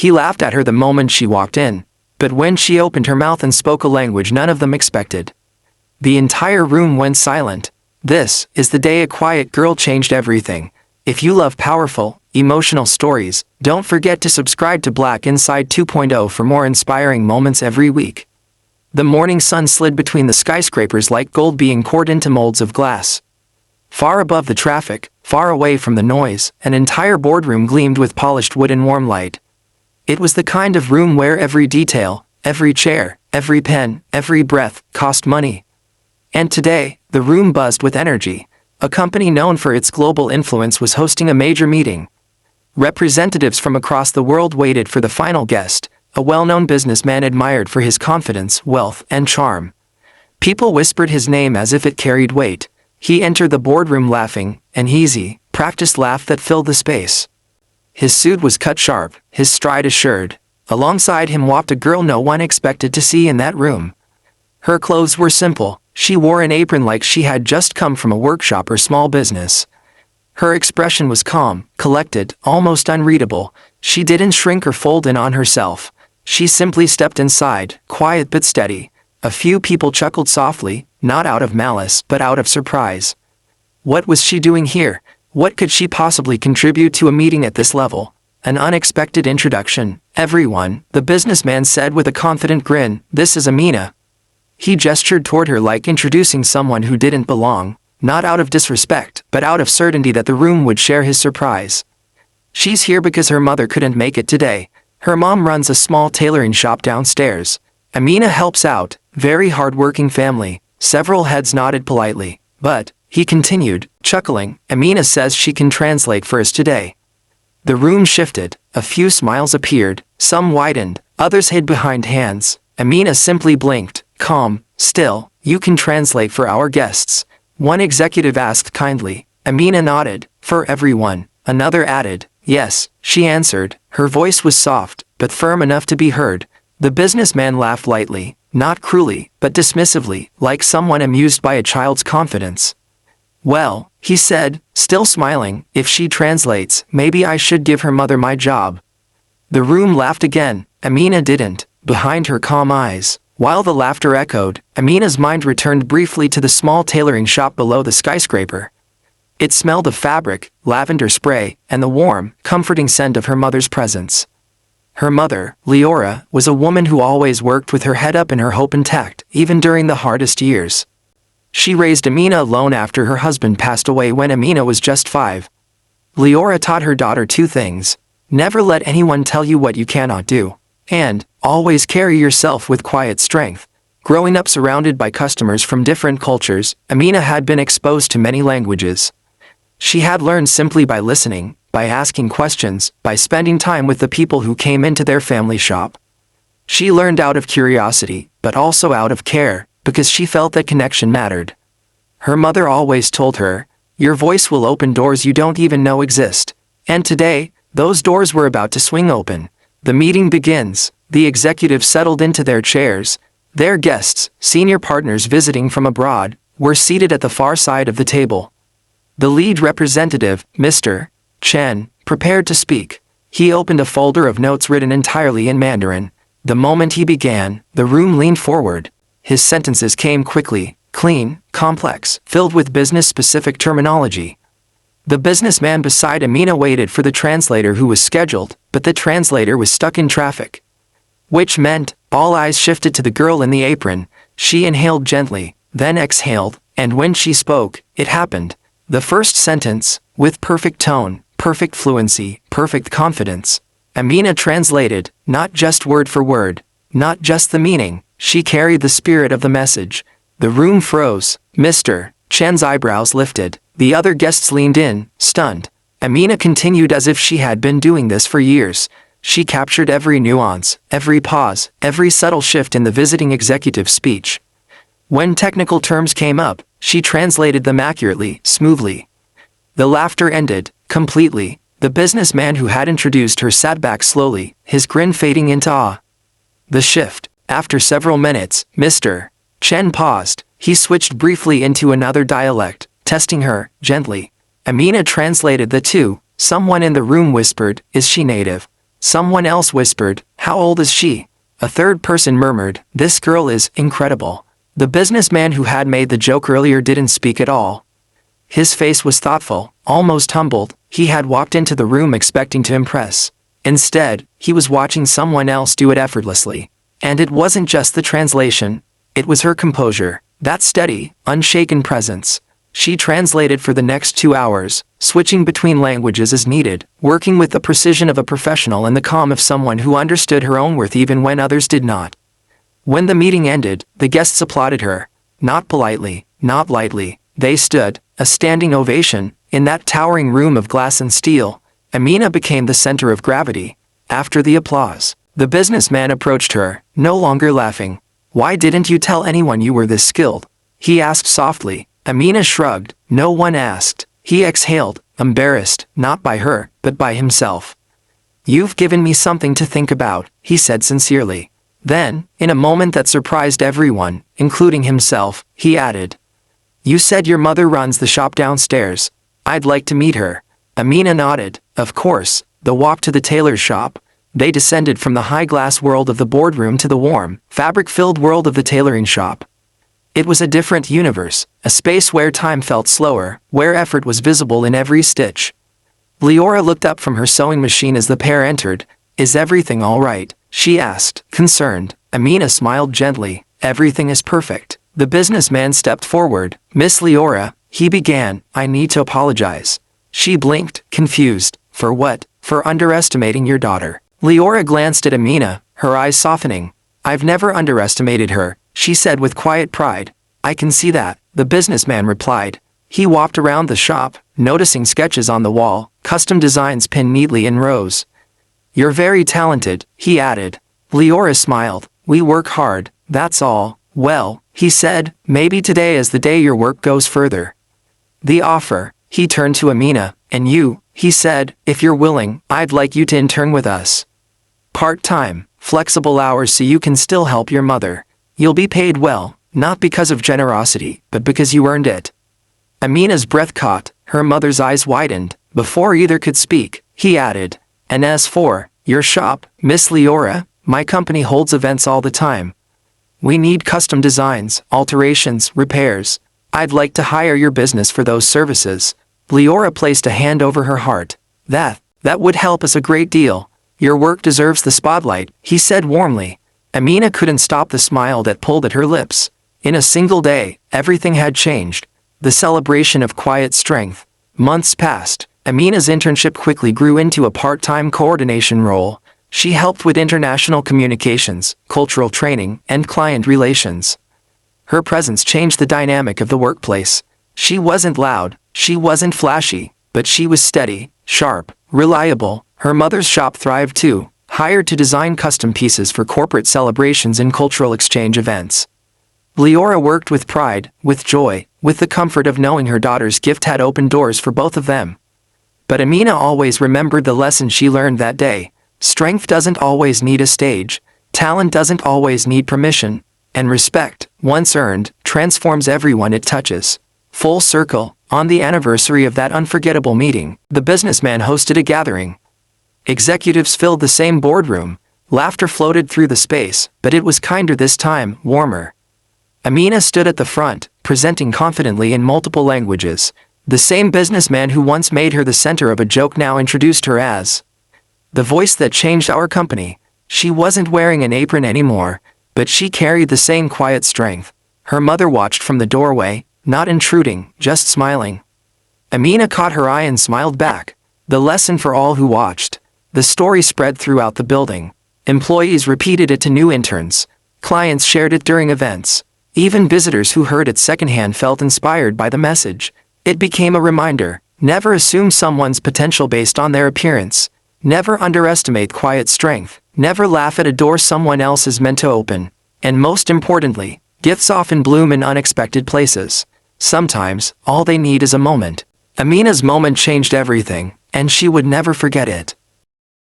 He laughed at her the moment she walked in, but when she opened her mouth and spoke a language none of them expected, the entire room went silent. This is the day a quiet girl changed everything. If you love powerful, emotional stories, don't forget to subscribe to Black Inside 2.0 for more inspiring moments every week. The morning sun slid between the skyscrapers like gold being poured into molds of glass. Far above the traffic, far away from the noise, an entire boardroom gleamed with polished wood and warm light. It was the kind of room where every detail, every chair, every pen, every breath, cost money. And today, the room buzzed with energy. A company known for its global influence was hosting a major meeting. Representatives from across the world waited for the final guest, a well-known businessman admired for his confidence, wealth, and charm. People whispered his name as if it carried weight. He entered the boardroom laughing, an easy, practiced laugh that filled the space. His suit was cut sharp, his stride assured. Alongside him walked a girl no one expected to see in that room. Her clothes were simple. She wore an apron like she had just come from a workshop or small business. Her expression was calm, collected, almost unreadable. She didn't shrink or fold in on herself. She simply stepped inside, quiet but steady. A few people chuckled softly, not out of malice but out of surprise. What was she doing here? What could she possibly contribute to a meeting at this level? An unexpected introduction. Everyone, the businessman said with a confident grin, "This is Amina." He gestured toward her like introducing someone who didn't belong, not out of disrespect, but out of certainty that the room would share his surprise. She's here because her mother couldn't make it today. Her mom runs a small tailoring shop downstairs. Amina helps out, very hard-working family. Several heads nodded politely. But, he continued, chuckling, Amina says she can translate for us today. The room shifted, a few smiles appeared, some widened, others hid behind hands. Amina simply blinked, calm, still. You can translate for our guests, one executive asked kindly. Amina nodded. For everyone, another added. Yes, she answered. Her voice was soft, but firm enough to be heard. The businessman laughed lightly, not cruelly, but dismissively, like someone amused by a child's confidence. Well, he said, still smiling, if she translates, maybe I should give her mother my job. The room laughed again. Amina didn't, behind her calm eyes. While the laughter echoed, Amina's mind returned briefly to the small tailoring shop below the skyscraper. It smelled of fabric, lavender spray, and the warm, comforting scent of her mother's presence. Her mother, Leora, was a woman who always worked with her head up and her hope intact, even during the hardest years. She raised Amina alone after her husband passed away when Amina was just 5. Leora taught her daughter 2 things. Never let anyone tell you what you cannot do. And, always carry yourself with quiet strength. Growing up surrounded by customers from different cultures, Amina had been exposed to many languages. She had learned simply by listening, by asking questions, by spending time with the people who came into their family shop. She learned out of curiosity, but also out of care, because she felt that connection mattered. Her mother always told her, your voice will open doors you don't even know exist. And today, those doors were about to swing open. The meeting begins. The executives settled into their chairs. Their guests, senior partners visiting from abroad, were seated at the far side of the table. The lead representative, Mr. Chen, prepared to speak. He opened a folder of notes written entirely in Mandarin. The moment he began, the room leaned forward. His sentences came quickly, clean, complex, filled with business-specific terminology. The businessman beside Amina waited for the translator who was scheduled, but the translator was stuck in traffic. Which meant, all eyes shifted to the girl in the apron. She inhaled gently, then exhaled, and when she spoke, it happened. The first sentence, with perfect tone, perfect fluency, perfect confidence. Amina translated, not just word for word, not just the meaning, she carried the spirit of the message. The room froze. Mr. Chen's eyebrows lifted. The other guests leaned in, stunned. Amina continued as if she had been doing this for years. She captured every nuance, every pause, every subtle shift in the visiting executive's speech. When technical terms came up, she translated them accurately, smoothly. The laughter ended, completely. The businessman who had introduced her sat back slowly, his grin fading into awe. The shift. After several minutes, Mr. Chen paused. He switched briefly into another dialect, testing her, gently. Amina translated the two. Someone in the room whispered, is she native? Someone else whispered, "How old is she?" A third person murmured, "This girl is incredible." The businessman who had made the joke earlier didn't speak at all. His face was thoughtful, almost humbled. He had walked into the room expecting to impress. Instead, he was watching someone else do it effortlessly. And it wasn't just the translation. It was her composure, that steady, unshaken presence. She translated for the next 2 hours, switching between languages as needed, working with the precision of a professional and the calm of someone who understood her own worth even when others did not. When the meeting ended, the guests applauded her. Not politely, not lightly. They stood, a standing ovation, in that towering room of glass and steel. Amina became the center of gravity. After the applause, the businessman approached her, no longer laughing. "Why didn't you tell anyone you were this skilled?" he asked softly. Amina shrugged. No one asked. He exhaled, embarrassed, not by her, but by himself. "You've given me something to think about," he said sincerely. Then, in a moment that surprised everyone, including himself, he added, "You said your mother runs the shop downstairs. I'd like to meet her." Amina nodded. Of course. The walk to the tailor's shop. They descended from the high glass world of the boardroom to the warm, fabric-filled world of the tailoring shop. It was a different universe, a space where time felt slower, where effort was visible in every stitch. Leora looked up from her sewing machine as the pair entered. "Is everything all right?" she asked, concerned. Amina smiled gently. "Everything is perfect." The businessman stepped forward. "Miss Leora," he began, "I need to apologize." She blinked, confused. "For what?" "For underestimating your daughter." Leora glanced at Amina, her eyes softening. "I've never underestimated her," she said with quiet pride. "I can see that," the businessman replied. He walked around the shop, noticing sketches on the wall, custom designs pinned neatly in rows. "You're very talented," he added. Leora smiled. "We work hard, that's all." "Well," he said, "maybe today is the day your work goes further." The offer, he turned to Amina, "And you," he said, "if you're willing, I'd like you to intern with us. Part-time, flexible hours so you can still help your mother. You'll be paid well, not because of generosity, but because you earned it." Amina's breath caught, her mother's eyes widened. Before either could speak, he added, "And as for your shop, Miss Leora, my company holds events all the time. We need custom designs, alterations, repairs. I'd like to hire your business for those services." Leora placed a hand over her heart. That would help us a great deal. Your work deserves the spotlight," he said warmly. Amina couldn't stop the smile that pulled at her lips. In a single day, everything had changed. The celebration of quiet strength. Months passed. Amina's internship quickly grew into a part-time coordination role. She helped with international communications, cultural training, and client relations. Her presence changed the dynamic of the workplace. She wasn't loud, she wasn't flashy, but she was steady, sharp, reliable. Her mother's shop thrived too, hired to design custom pieces for corporate celebrations and cultural exchange events. Leora worked with pride, with joy, with the comfort of knowing her daughter's gift had opened doors for both of them. But Amina always remembered the lesson she learned that day. Strength doesn't always need a stage, talent doesn't always need permission, and respect, once earned, transforms everyone it touches. Full circle, on the anniversary of that unforgettable meeting, the businessman hosted a gathering. Executives filled the same boardroom. Laughter floated through the space, but it was kinder this time, warmer. Amina stood at the front, presenting confidently in multiple languages. The same businessman who once made her the center of a joke now introduced her as the voice that changed our company. She wasn't wearing an apron anymore, but she carried the same quiet strength. Her mother watched from the doorway, not intruding, just smiling. Amina caught her eye and smiled back. The lesson for all who watched. The story spread throughout the building. Employees repeated it to new interns. Clients shared it during events. Even visitors who heard it secondhand felt inspired by the message. It became a reminder: never assume someone's potential based on their appearance. Never underestimate quiet strength. Never laugh at a door someone else is meant to open. And most importantly, gifts often bloom in unexpected places. Sometimes, all they need is a moment. Amina's moment changed everything, and she would never forget it.